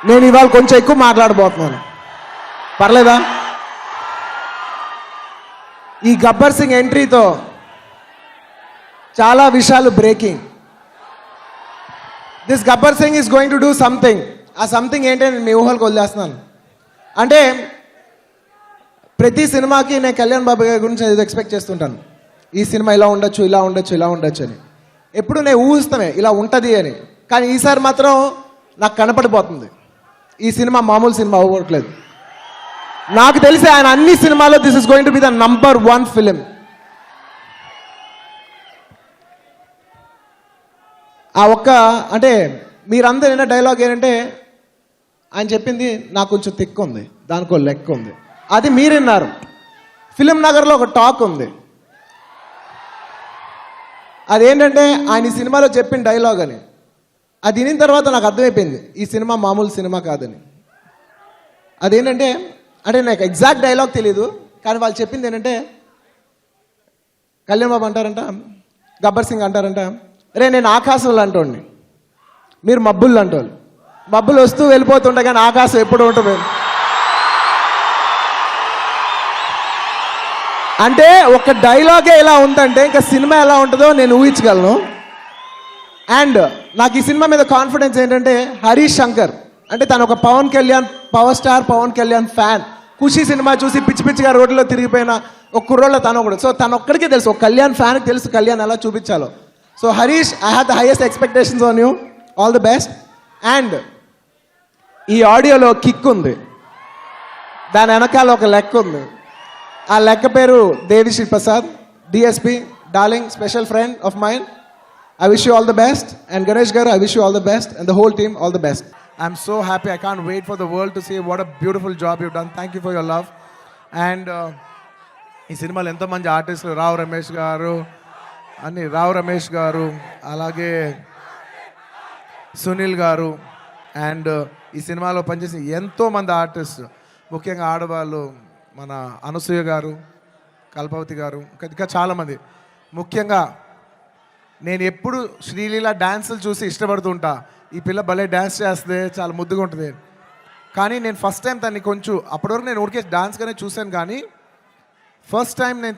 నేను ఇవాళ కొంచెం ఎక్కువ మాట్లాడబోతున్నాను, పర్లేదా? ఈ గబ్బర్ సింగ్ ఎంట్రీతో చాలా విషయాలు breaking. This Gabbar Singh is going to do something. ఆ సంథింగ్ ఏంటంటే నేను మీ ఊహలకు వదిలేస్తున్నాను. అంటే ప్రతి సినిమాకి నేను కళ్యాణ్ బాబు గారి గురించి ఏదో ఎక్స్పెక్ట్ చేస్తుంటాను. ఈ సినిమా ఇలా ఉండొచ్చు, ఇలా ఉండొచ్చు, ఇలా ఉండొచ్చు అని. ఎప్పుడు నేను ఊహిస్తానే ఇలా ఉంటుంది అని. కానీ ఈసారి మాత్రం నాకు కనపడిపోతుంది ఈ సినిమా మామూలు సినిమా అవ్వట్లేదు. నాకు తెలిసి ఆయన అన్ని సినిమాల్లో this is going to be the number 1 film. ఆ ఒక్క అంటే మీరందరూ విన్న డైలాగ్ ఏంటంటే ఆయన చెప్పింది నాకు కొంచెం తిక్కు ఉంది, దానికో లెక్క ఉంది. అది మీరు విన్నారు. ఫిలిం నగర్లో ఒక టాక్ ఉంది. అదేంటంటే ఆయన ఈ సినిమాలో చెప్పిన డైలాగ్ అని. అది వినిన తర్వాత నాకు అర్థమైపోయింది ఈ సినిమా మామూలు సినిమా కాదని. అదేంటంటే అంటే నాకు ఎగ్జాక్ట్ డైలాగ్ తెలియదు, కానీ వాళ్ళు చెప్పింది ఏంటంటే కళ్యాణ్ బాబు అంటారంట, గబ్బర్ సింగ్ అంటారంట, రే నేను ఆకాశంలో అంటోండి, మీరు మబ్బుల్లో అంటోళ్ళు. మబ్బులు వస్తూ వెళ్ళిపోతుంటాయి కానీ ఆకాశం ఎప్పుడు ఉంటుంది. అంటే ఒక డైలాగే ఇలా ఉందంటే ఇంకా సినిమా ఎలా ఉంటుందో నేను ఊహించగలను. అండ్ నాకు ఈ సినిమా మీద కాన్ఫిడెన్స్ ఏంటంటే హరీష్ శంకర్ అంటే తను ఒక Pawan Kalyan, power star Pawan Kalyan fan. Kushi cinema చూసి పిచ్చి పిచ్చిగా రోడ్లో తిరిగిపోయిన ఒక కుర్రోళ్ళ తను ఒకడు. సో తను ఒక్కడికే తెలుసు, ఒక కళ్యాణ్ ఫ్యాన్కి తెలుసు కళ్యాణ్ ఎలా చూపించాలో. So Harish, I have the highest expectations on you, all the best. And ఈ ఆడియోలో కిక్ ఉంది, దాని వెనకాల ఒక లెక్క ఉంది. ఆ లెక్క పేరు Devi Sri Prasad, DSP, darling, special friend of mind. I wish you all the best, and Ganesh garu, I wish you all the best, and the whole team all the best. I'm so happy. I can't wait for the world to see what a beautiful job you've done. Thank you for your love. And ఈ సినిమాలో ఎంతోమంది ఆర్టిస్టులు, రావు రమేష్ గారు, అలాగే సునీల్ గారు, and ఈ సినిమాలో పనిచేసిన ఎంతోమంది ఆర్టిస్ట్, ముఖ్యంగా ఆడవాళ్ళు, మన అనసూయ గారు, కల్పవతి గారు, ఇంకా చాలామంది. ముఖ్యంగా నేను ఎప్పుడు శ్రీలీల డ్యాన్సులు చూసి ఇష్టపడుతుంటా. ఈ పిల్ల భలే డ్యాన్స్ చేస్తే చాలా ముద్దుగా ఉంటుంది. కానీ నేను ఫస్ట్ టైం తన్ని కొంచెం అప్పటివరకు నేను ఊరికే డాన్స్గానే చూశాను, కానీ ఫస్ట్ టైం నేను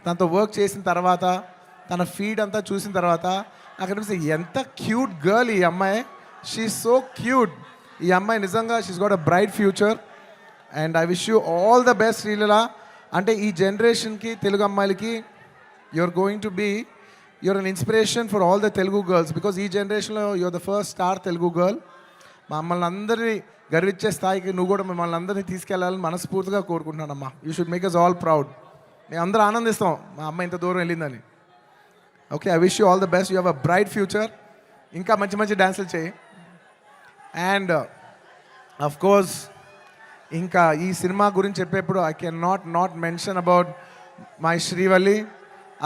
తనతో వర్క్ చేసిన తర్వాత, తన ఫీడ్ అంతా చూసిన తర్వాత నాకు అనిపిస్తుంది ఎంత క్యూట్ గర్ల్ ఈ అమ్మాయి. She so cute. ఈ అమ్మాయి నిజంగా she's got a bright future. And I wish you all the best Sreeleela. అంటే ఈ జనరేషన్కి, తెలుగు అమ్మాయిలకి you are going to be you're an inspiration for all the Telugu girls, because ee generation lo you're the first star Telugu girl. మమ్మల్ని అందరినీ గర్వించే స్థాయికి నువ్వు కూడా మమ్మల్ని అందరినీ తీసుకెళ్ళాలని మనస్ఫూర్తిగా కోరుకుంటున్నానమ్మా. You should make us all proud. మేము అందరూ ఆనందిస్తాం మా అమ్మ ఇంత దూరం వెళ్ళిందని. Okay, I wish you all the best. You have a bright future. ఇంకా మంచి మంచి డ్యాన్సులు చేయి. అండ్ అఫ్ కోర్స్ ఇంకా ఈ సినిమా గురించి చెప్పేప్పుడు I can not mention about my Srivalli.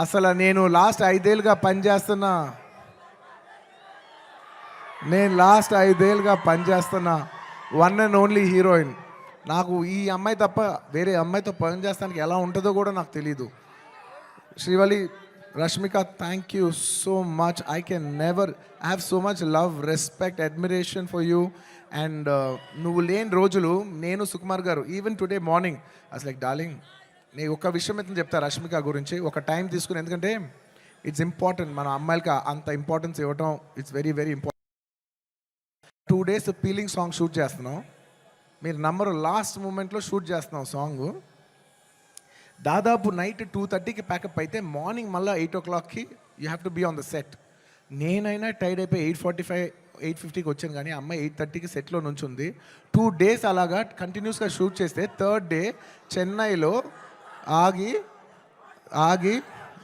అసలు నేను లాస్ట్ 5 ఏళ్ళుగా పనిచేస్తున్న వన్ అండ్ ఓన్లీ హీరోయిన్. నాకు ఈ అమ్మాయి తప్ప వేరే అమ్మాయితో పనిచేస్తానికి ఎలా ఉంటుందో కూడా నాకు తెలీదు. Srivalli, Rashmika, thank you so much. I can never have so much love, respect, admiration for you. And నువ్వు లేని రోజులు నేను, సుకుమార్ గారు, ఈవెన్ టుడే మార్నింగ్ అసలు లైక్ డార్లింగ్, నేను ఒక విషయం అయితే చెప్తా రష్మిక గురించి, ఒక టైం తీసుకుని. ఎందుకంటే ఇట్స్ ఇంపార్టెంట్, మన అమ్మాయిలకి అంత ఇంపార్టెన్స్ ఇవ్వటం it's very very important. 2 days peeling song shoot చేస్తున్నాం. మీరు నంబరు లాస్ట్ మూమెంట్లో షూట్ చేస్తున్నాం సాంగ్. దాదాపు నైట్ 2:30కి ప్యాకప్ అయితే మార్నింగ్ మళ్ళీ 8 o'clockకి you have to be on the set. నేనైనా టైడ్ అయిపోయి 8:45, 8:50కి వచ్చాను, కానీ అమ్మాయి 8:30కి సెట్లో నుంచుంది. 2 days అలాగా కంటిన్యూస్గా షూట్ చేస్తే థర్డ్ డే చెన్నైలో ఆగి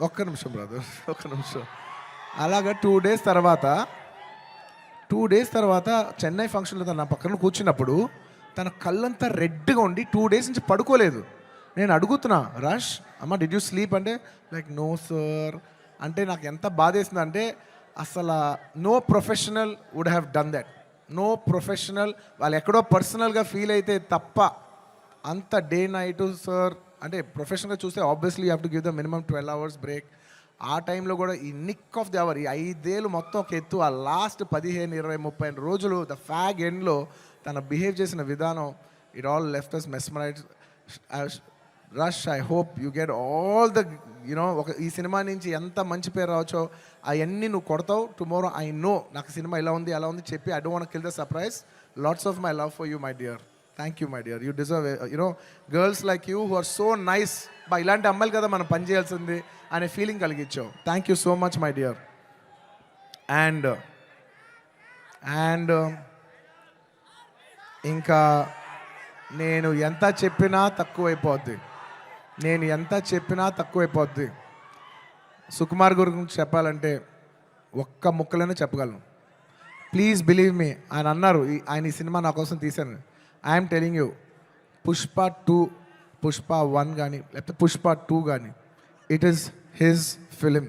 ఒక్క నిమిషం అలాగా 2 days తర్వాత చెన్నై ఫంక్షన్లో తన నా పక్కన కూర్చున్నప్పుడు తన కళ్ళంతా రెడ్గా ఉండి 2 days నుంచి పడుకోలేదు. నేను అడుగుతున్నా, రష్ అమ్మ డిడ్ యూ స్లీప్ అంటే లైక్ నో సార్ అంటే నాకు ఎంత బాధేసింది అంటే అసలు no professional would have done that. No professional వాళ్ళు ఎక్కడో పర్సనల్గా ఫీల్ అయితే తప్ప అంత డే నైట్ సార్ అంటే ప్రొఫెషనల్గా చూస్తే obviously you have to give the minimum 12 hours break. ఆ టైంలో కూడా ఈ నిక్ ఆఫ్ ది అవర్, ఈ 5 ఏళ్ళు మొత్తం ఒక ఎత్తు, ఆ లాస్ట్ 15, 20, 30 రోజులు ద ఫ్యాగ్ ఎండ్లో తన బిహేవ్ చేసిన విధానం, it all left us mesmerize. Rash, I hope you get all the ఈ సినిమా నుంచి ఎంత మంచి పేరు రావచ్చో అవన్నీ నువ్వు కొడతావు. టుమారో ఐ నో నాకు సినిమా ఇలా ఉంది అలా ఉంది చెప్పి, I don't want kill the surprise. Lots of my love for you my dear. Thank you my dear. You deserve girls like you who are so nice. ఇలాంటి అమ్మాయిలు కదా మనం పని చేయాల్సింది అనే ఫీలింగ్ కలిగించావు. Thank you so much my dear. And ఇంకా నేను ఎంత చెప్పినా తక్కువైపోద్ది. సుకుమార్ గురించి చెప్పాలంటే ఒక్క ముక్కలోనే చెప్పగలను. Please believe me. ఆయన అన్నారు ఆయన ఈ సినిమా నా కోసం తీశాను. I'm telling you, Pushpa 2, Pushpa 1 కానీ లేకపోతే పుష్ప 2 కానీ, it is his film.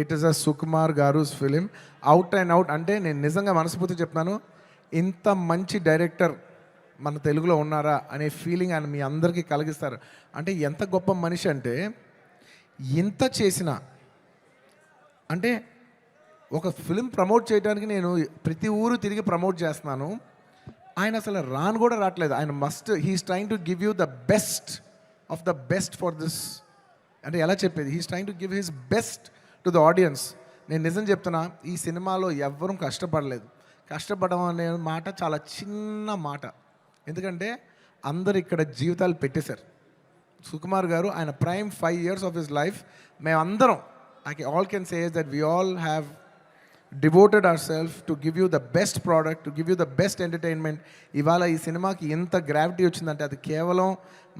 It is a Sukumar గారుస్ ఫిలిం. Out and out. అంటే నేను నిజంగా మనస్ఫూర్తి చెప్తున్నాను, ఇంత మంచి డైరెక్టర్ మన తెలుగులో ఉన్నారా అనే ఫీలింగ్ ఆయన మీ అందరికీ కలిగిస్తారు. అంటే ఎంత గొప్ప మనిషి అంటే, ఇంత చేసిన అంటే ఒక ఫిలిం ప్రమోట్ చేయడానికి నేను ప్రతి ఊరు తిరిగి ప్రమోట్ చేస్తున్నాను. ఆయన అసలు రాను కూడా రావట్లేదు. ఆయన he's trying to give you the best of the best for this. అంటే ఎలా చెప్పేది, he's trying to give his best to the audience. నేను నిజం చెప్తున్నా, ఈ సినిమాలో ఎవ్వరూ కష్టపడలేదు. కష్టపడడం అనే మాట చాలా చిన్న మాట. ఎందుకంటే అందరు ఇక్కడ జీవితాలు పెట్టేశారు. సుకుమార్ గారు ఆయన prime 5 years of his life మేమందరం, all can say that we all have devoted ourselves to give you the best product, to give you the best entertainment. ఇవాళ ఈ సినిమాకి ఎంత గ్రావిటీ వచ్చిందంటే అది కేవలం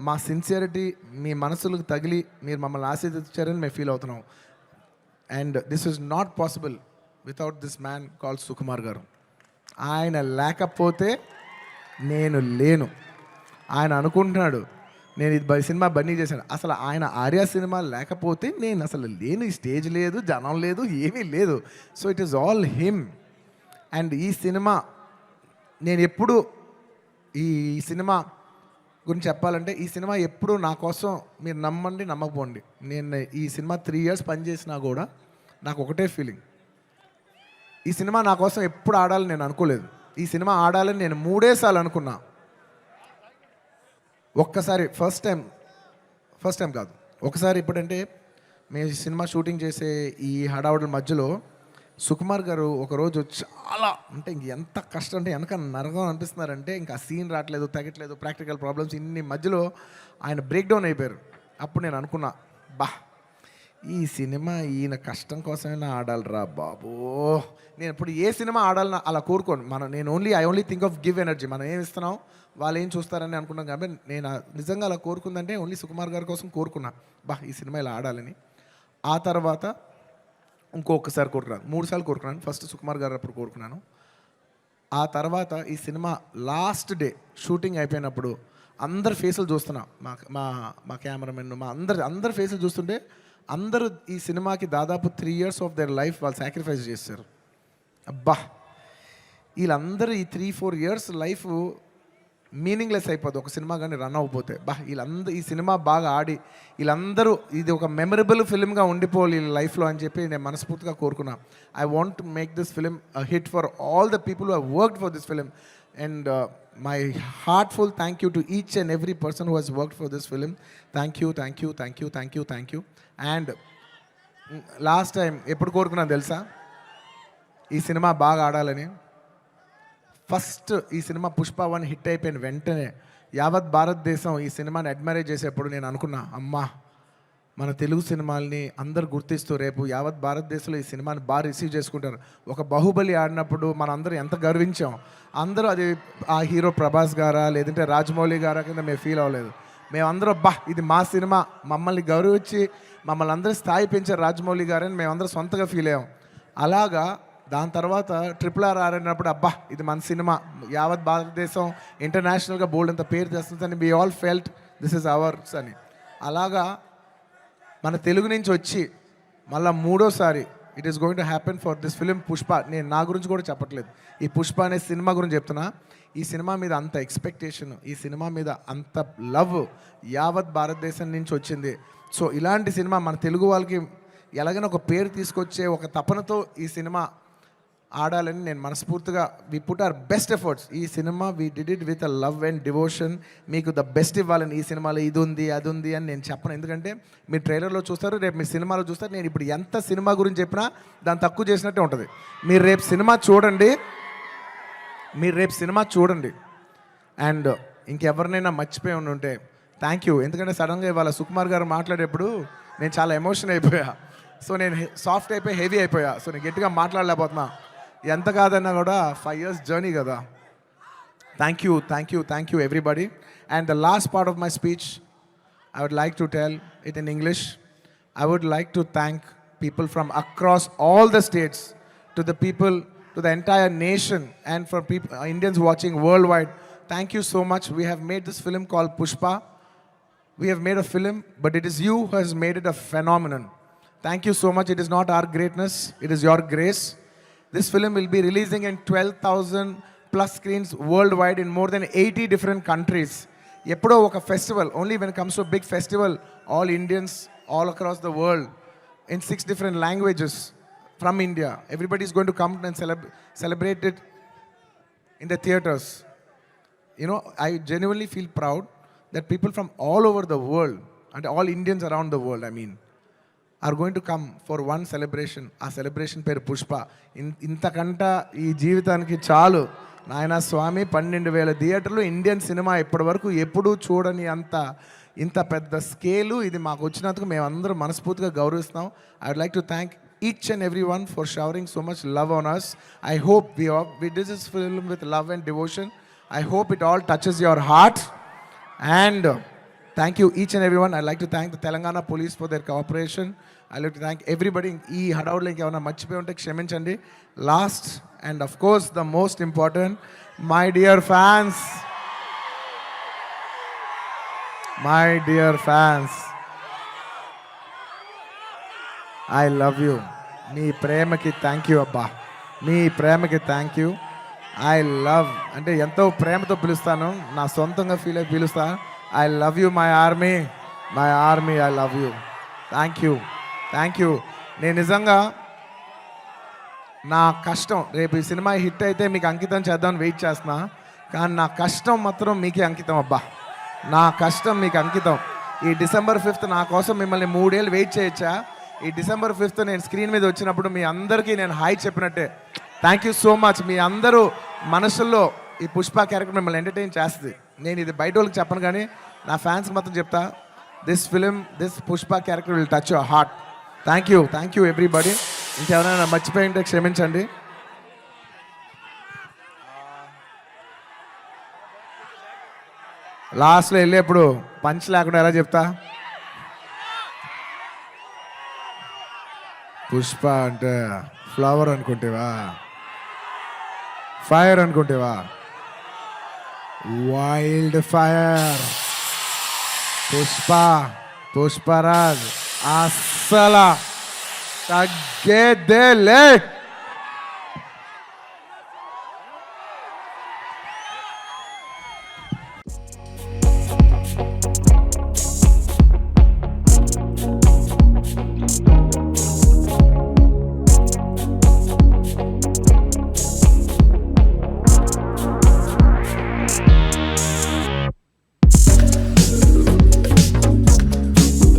మా సిన్సియరిటీ మీ మనసులకు తగిలి మీరు మమ్మల్ని ఆశీర్వదించారని మేము ఫీల్ అవుతున్నాం. And this is not possible without this man called Sukumar garu. ఆయన లేకపోతే నేను లేను. ఆయన అనుకుంటున్నాడు నేను ఇది సినిమా బన్నీ చేశాను. అసలు ఆయన ఆర్య సినిమా లేకపోతే నేను అసలు లేను. ఈ స్టేజ్ లేదు, జనం లేదు, ఏమీ లేదు. So it is all him. And ఈ సినిమా నేను ఎప్పుడు ఈ సినిమా గురించి చెప్పాలంటే, ఈ సినిమా ఎప్పుడు నా కోసం, మీరు నమ్మండి నమ్మకపోండి, నేను ఈ సినిమా 3 years పనిచేసినా కూడా నాకు ఒకటే ఫీలింగ్, ఈ సినిమా నా కోసం ఎప్పుడు ఆడాలని నేను అనుకోలేదు. ఈ సినిమా ఆడాలని నేను 3 సార్లు అనుకున్నా. ఒక్కసారి ఫస్ట్ టైం కాదు, ఒకసారి ఇప్పుడంటే మేము సినిమా షూటింగ్ చేసే ఈ హడావుడి మధ్యలో సుకుమార్ గారు ఒకరోజు చాలా, అంటే ఎంత కష్టం అంటే వెనక నరకం అనిపిస్తున్నారంటే, ఇంకా సీన్ రావట్లేదు, తగ్గట్లేదు, ప్రాక్టికల్ ప్రాబ్లమ్స్, ఇన్ని మధ్యలో ఆయన బ్రేక్ డౌన్ అయిపోయారు. అప్పుడు నేను అనుకున్నా, ఈ సినిమా ఈయన కష్టం కోసమైనా ఆడాలిరా బాబో. నేను ఇప్పుడు ఏ సినిమా ఆడాలన్నా అలా కోరుకోను. I only think of give energy. మనం ఏమి ఇస్తున్నాం, వాళ్ళు ఏం చూస్తారని అనుకున్నాం. కాబట్టి నేను నిజంగా అలా కోరుకుందంటే ఓన్లీ సుకుమార్ గారి కోసం కోరుకున్నా, ఈ సినిమా ఇలా ఆడాలని. ఆ తర్వాత ఇంకొకసారి కోరుకున్నాను, 3 సార్లు కోరుకున్నాను. ఫస్ట్ సుకుమార్ గారు అప్పుడు కోరుకున్నాను. ఆ తర్వాత ఈ సినిమా లాస్ట్ డే షూటింగ్ అయిపోయినప్పుడు అందరి ఫేసులు చూస్తున్నా, మా కెమెరామెన్, మా అందరి ఫేసులు చూస్తుంటే అందరూ ఈ సినిమాకి దాదాపు 3 years ఆఫ్ దేర్ లైఫ్ వాళ్ళు సాక్రిఫైస్ చేశారు. వీళ్ళందరూ ఈ 3-4 years లైఫ్ మీనింగ్లెస్ అయిపోద్ది ఒక సినిమా కానీ రన్ అవ్వకపోతే. వీళ్ళందరూ ఈ సినిమా బాగా ఆడి వీళ్ళందరూ ఇది ఒక మెమరబుల్ ఫిల్మ్గా ఉండిపోవాలి వీళ్ళ లైఫ్లో అని చెప్పి నేను మనస్ఫూర్తిగా కోరుకున్నా. I want to make this film a hit for all the people who have worked for this film. And my heartful thank you to each and every person who has worked for this film. Thank you. And last time ఎప్పుడు కోరుకున్నాను తెలుసా, ఈ cinema బాగా ఆడాలని. First ఈ cinema Pushpa 1 hit అయిపోయిన వెంటనే యావత్ భారతదేశం ఈ సినిమాని అడ్మైర్ చేసేప్పుడు నేను అనుకున్నా, అమ్మా మన తెలుగు సినిమాల్ని అందరు గుర్తిస్తూ రేపు యావత్ భారతదేశంలో ఈ సినిమాని బాగా రిసీవ్ చేసుకుంటారు. ఒక బాహుబలి ఆడినప్పుడు మనందరం ఎంత గర్వించాం. అందరూ అది ఆ హీరో ప్రభాస్ గారా లేదంటే రాజమౌళి గారా కింద మేము ఫీల్ అవ్వలేదు. మేమందరం ఇది మా సినిమా, మమ్మల్ని గౌరవించి మమ్మల్ని అందరూ స్థాయి పెంచారు రాజమౌళి గారని మేమందరం సొంతగా ఫీల్ అయ్యాం. అలాగా దాని తర్వాత RRR ఆడినప్పుడు ఇది మన సినిమా, యావత్ భారతదేశం ఇంటర్నేషనల్గా బోల్డ్ అంత పేరు తెస్తుందని we all felt this is ours అని. అలాగా మన తెలుగు నుంచి వచ్చి మళ్ళీ 3వసారి it is going to happen for this film Pushpa. నేను నా గురించి కూడా చెప్పట్లేదు, ఈ పుష్ప అనే సినిమా గురించి చెప్తున్నా. ఈ సినిమా మీద అంత ఎక్స్పెక్టేషన్, ఈ సినిమా మీద అంత లవ్ యావత్ భారతదేశం నుంచి వచ్చింది. సో ఇలాంటి సినిమా మన తెలుగు వాళ్ళకి ఎలాగైనా ఒక పేరు తీసుకొచ్చే ఒక తపనతో ఈ సినిమా ఆడాలని నేను మనస్ఫూర్తిగా we put our best efforts. ఈ cinema we did it with a love and devotion. మీకు ద బెస్ట్ ఇవ్వాలని, ఈ సినిమాలో ఇది ఉంది అది ఉంది అని నేను చెప్పను. ఎందుకంటే మీరు ట్రైలర్లో చూస్తారు, రేపు మీరు సినిమాలో చూస్తారు. నేను ఇప్పుడు ఎంత సినిమా గురించి చెప్పినా దాన్ని తక్కువ చేసినట్టే ఉంటుంది. మీరు రేపు సినిమా చూడండి. అండ్ ఇంకెవరినైనా మర్చిపోయి ఉంటే థ్యాంక్ యూ. ఎందుకంటే సడన్గా ఇవాళ సుకుమార్ గారు మాట్లాడేప్పుడు నేను చాలా ఎమోషన్ అయిపోయా. సో నేను సాఫ్ట్ అయిపోయి హెవీ అయిపోయా. సో నేను గట్టిగా మాట్లాడలేకపోతున్నా. ఎంత కాదన్నా కూడా 5 years జర్నీ కదా. Thank you everybody. And the last part of my speech I would like to tell it in English. I would like to thank people from across all the states, to the people, to the entire nation, and for people, Indians watching worldwide. Thank you so much. We have made this film called Pushpa. We have made a film, but it is you who has made it a phenomenon. Thank you so much. It is not our greatness, it is your grace. This film will be releasing in 12,000 plus screens worldwide in more than 80 different countries. ఎప్పుడో ఒక festival, only when comes to big festival, all Indians all across the world in 6 different languages from India. Everybody is going to come and celebrate it in the theaters. You know, I genuinely feel proud that people from all over the world, and all Indians around the world, I mean, are going to come for one celebration. ఆ celebration పేరు పుష్ప. ఇంతకంట ఈ జీవితానికి చాలు నాయన స్వామి. 12,000 థియేటర్లు, Indian cinema ఇప్పటి వరకు ఎప్పుడూ చూడని ఇంత పెద్ద స్కేలు ఇది మాకు వచ్చినందుకు మేమందరం మనస్ఫూర్తిగా గౌరవిస్తాం. I would like to thank each and everyone for showering so much love on us. I hope we did this film with love and devotion. I hope it all touches your heart. And thank you each and everyone. I'd like to thank the Telangana police for their cooperation. I'd like to thank everybody. ఈ హడావుడిలో ఇంకేమైనా మర్చిపోయి ఉంటే క్షమించండి. Last and of course the most important, my dear fans, I love you. మీ ప్రేమకి thank you అబ్బా. మీ ప్రేమకి thank you. I love అంటే ఎంతో ప్రేమతో పిలుస్తాను, నా సొంతంగా ఫీల్ అయి పిలుస్తాను. I love you my army, I love you. Thank you. నేను నిజంగా నా కష్టం, రేపు ఈ సినిమా హిట్ అయితే మీకు అంకితం చేద్దామని వెయిట్ చేస్తున్నా. కానీ నా కష్టం మాత్రం మీకే అంకితం అబ్బా. నా కష్టం మీకు అంకితం. ఈ December 5th నా కోసం మిమ్మల్ని 3 ఏళ్ళు వెయిట్ చేయొచ్చా? ఈ December 5th నేను స్క్రీన్ మీద వచ్చినప్పుడు మీ అందరికీ నేను హాయ్ చెప్పినట్టే. Thank you so much. మీ అందరూ మనసుల్లో ఈ పుష్ప క్యారెక్టర్ మిమ్మల్ని ఎంటర్టైన్ చేస్తుంది. నేను ఇది బయట వాళ్ళకి చెప్పను, కానీ నా ఫ్యాన్స్కి మాత్రం చెప్తా, this Pushpa character will touch your heart. Thank you everybody. ఇంకెవరైనా మర్చిపోయి ఉంటే క్షమించండి. లాస్ట్లో వెళ్ళేప్పుడు పంచ్ లేకుండా ఎలా చెప్తా? పుష్ప అంటే ఫ్లవర్ అనుకుంటేవా, ఫైర్ అనుకుంటేవా? Wild fire. పుష్పరాజ్ అస్సలా తగ్గేదేలే.